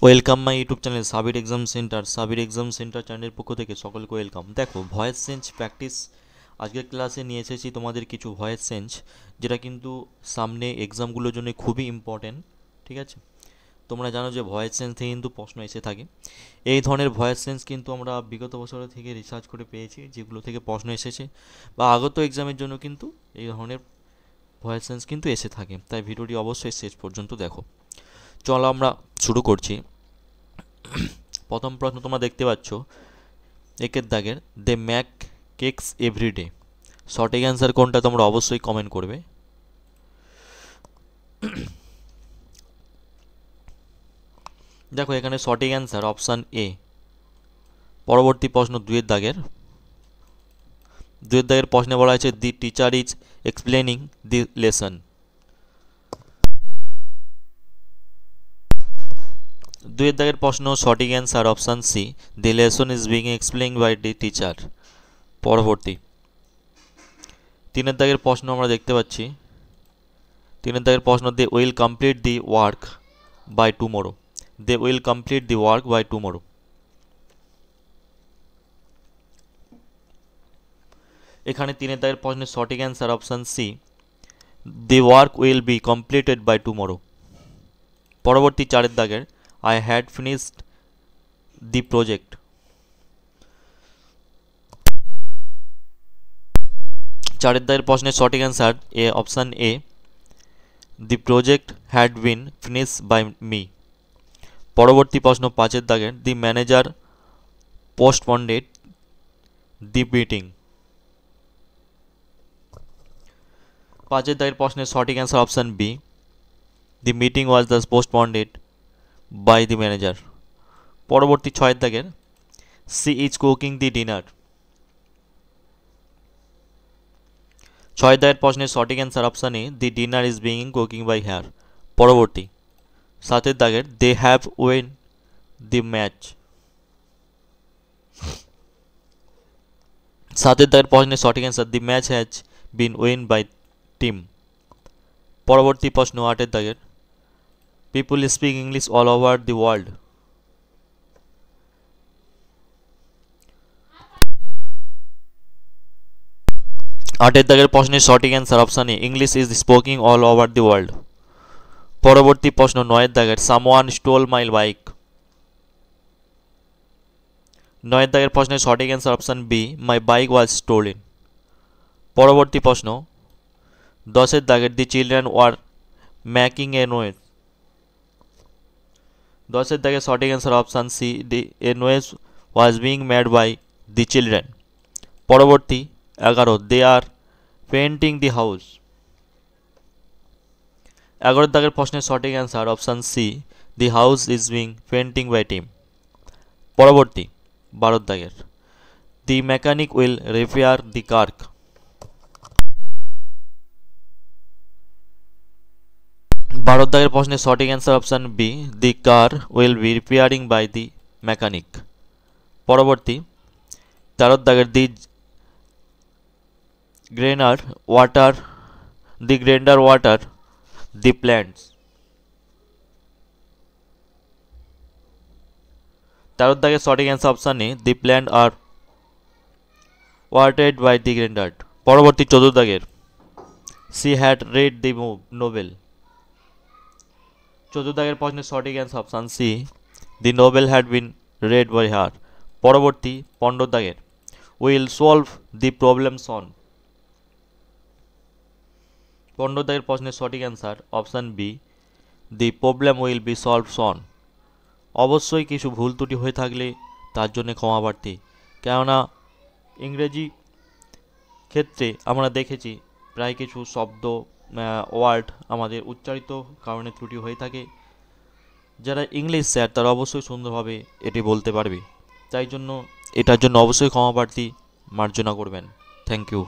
Welcome my YouTube channel Sabir exam centre চ্যানেলের পক্ষ থেকে সকলকে ওয়েলকাম। দেখো, ভয়েস চেঞ্জ প্র্যাকটিস আজকের ক্লাসে নিয়ে এসেছি তোমাদের কিছু ভয়েস চেঞ্জ, যেটা কিন্তু সামনে এক্সামগুলোর জন্য খুবই ইম্পর্টেন্ট। ঠিক আছে, তোমরা জানো যে ভয়েস চেঞ্জ থেকে কিন্তু প্রশ্ন এসে থাকে। এই ধরনের ভয়েস চেঞ্জ কিন্তু আমরা বিগত বছর থেকে রিসার্চ করে পেয়েছি, যেগুলো থেকে প্রশ্ন এসেছে বা আগত এক্সামের জন্য কিন্তু এই ধরনের ভয়েস চেঞ্জ কিন্তু এসে থাকে। তাই ভিডিওটি অবশ্যই শেষ পর্যন্ত দেখো। চলো আমরা শুরু করছি। প্রথম প্রশ্ন তোমরা দেখতে পাচ্ছ একের দাগের, দে ম্যাক কেকস এভরিডে। সঠিক অ্যান্সার কোনটা তোমরা অবশ্যই কমেন্ট করবে। দেখো, এখানে সঠিক অ্যান্সার অপশান এ। পরবর্তী প্রশ্ন দুয়ের দাগের প্রশ্নে বলা হয়েছে the teacher is explaining the lesson. দুয়ের দাগের প্রশ্ন সঠিক answer option C, the lesson is being explain by the teacher. পরবর্তী তিনের দাগের প্রশ্ন আমরা দেখতে পাচ্ছি, তিনের দাগের প্রশ্ন, they will complete the work by tomorrow. They will complete the work by tomorrow. এখানে তিনের দাগের প্রশ্নের সঠিক answer option C, the work will be completed by tomorrow. পরবর্তী চারের দাগের, I had finished the project. চারের দাগের প্রশ্নের সঠিক answer A option A, the project had been finish by me. পরবর্তী প্রশ্ন পাঁচের দাগের, দি ম্যানেজার পোস্টপন্ডেড দি মিটিং। পাঁচের দাগের প্রশ্নের সঠিক answer option B, the meeting was the postponed by the manager. পরবর্তী ছয়ের দাগের, she is cooking the dinner. ছয় দাগের প্রশ্নের সঠিক answer option A, the dinner is being cooking by her. পরবর্তী সাতের দাগের, they have win the match. সাতের দাগের প্রশ্নের সঠিক answer, the match has been win by team. পরবর্তী প্রশ্ন আটের দাগের, people speak English all over the world. আটের দাগের প্রশ্নের সঠিক answer option A, English is স্পোকিং all over the world. পরবর্তী প্রশ্ন নয়ের দাগের, সামওয়ান স্টোল মাই বাইক। নয়ের দাগের প্রশ্নের সঠিক answer option B, my bike was stolen. পরবর্তী প্রশ্ন দশের দাগের, the children were making a noise. দশের দাগের সঠিক answer option C, the a noise was being made by the children. পরবর্তী 11, দে আর পেন্টিং দি হাউস। 11 দাগের প্রশ্নের সঠিক answer option C, the house is being painting by team. পরবর্তী 12 দাগের, the mechanic will repair the car. 12 দাগের প্রশ্নের সঠিক answer option B, the car will be repairing by the mechanic. পরবর্তী 13 দাগের, the gardener water the plants. 13 দাগের সঠিক answer option A, the plant are watered by the gardener. পরবর্তী 14 দাগের, she had read the novel. 14 দাগের প্রশ্নের সঠিক answer option C, the novel had been read by her. পরবর্তী 15 দাগের, will solve the problem soon. 15 দাগের প্রশ্নের সঠিক answer option B, the problem will be solve soon. অবশ্যই কিছু ভুল ত্রুটি হয়ে থাকলে তার জন্য ক্ষমা প্রার্থী, কেননা ইংরেজি ক্ষেত্রে আমরা দেখেছি প্রায় কিছু শব্দ ওয়ার্ড আমাদের উচ্চারিত কারণে ত্রুটি হয়ে থাকে। যারা ইংলিশ স্যার তারা অবশ্যই সুন্দরভাবে এটি বলতে পারবে, তাই জন্য এটার জন্য অবশ্যই ক্ষমা প্রার্থী, মার্জনা করবেন। Thank you.